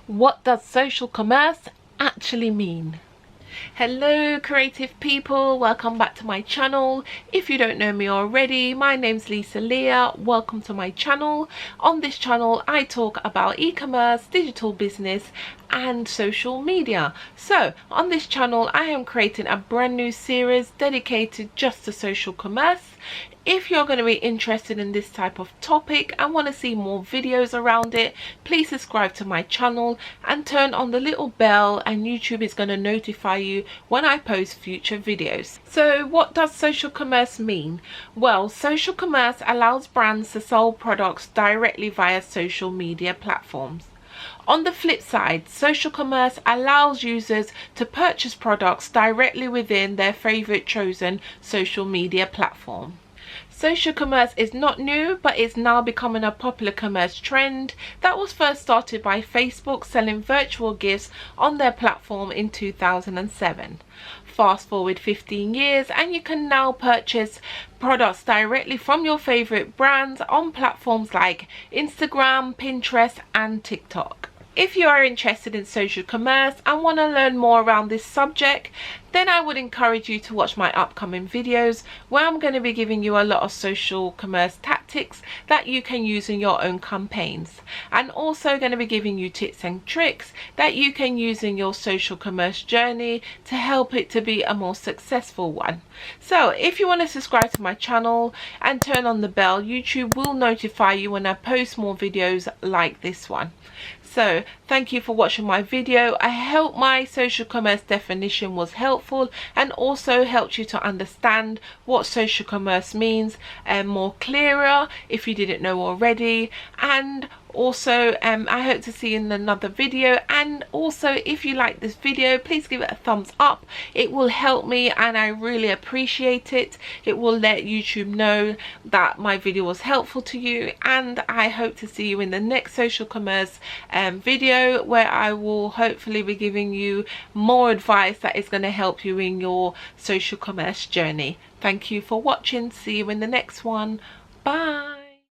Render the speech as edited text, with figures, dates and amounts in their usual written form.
What does social commerce actually mean? Hello creative people, welcome back to my channel. If you don't know me already, my name's Leah. Welcome to my channel. On this channel I talk about e-commerce, digital business and social media. So on this channel I am creating a brand new series dedicated just to social commerce. If you're going to be interested in this type of topic and want to see more videos around it, please subscribe to my channel and turn on the little bell, and YouTube is going to notify you when I post future videos. So what does social commerce mean? Well, social commerce allows brands to sell products directly via social media platforms. On the flip side, social commerce allows users to purchase products directly within their favorite chosen social media platform. Social commerce is not new, but it's now becoming a popular commerce trend that was first started by Facebook selling virtual gifts on their platform in 2007. Fast forward 15 years and you can now purchase products directly from your favorite brands on platforms like Instagram, Pinterest and TikTok. If you are interested in social commerce and want to learn more around this subject, then I would encourage you to watch my upcoming videos where I'm going to be giving you a lot of social commerce tactics that you can use in your own campaigns, and also going to be giving you tips and tricks that you can use in your social commerce journey to help it to be a more successful one. So if you want to subscribe to my channel and turn on the bell, YouTube will notify you when I post more videos like this one. So thank you for watching my video. I hope my social commerce definition was helpful and also helped you to understand what social commerce means more clearer if you didn't know already. And also I hope to see you in another video, and also if you like this video, please give it a thumbs up. It will help me and I really appreciate it. It will let YouTube know that my video was helpful to you, and I hope to see you in the next social commerce video where I will hopefully be giving you more advice that is going to help you in your social commerce journey. Thank you for watching. See you in the next one. Bye.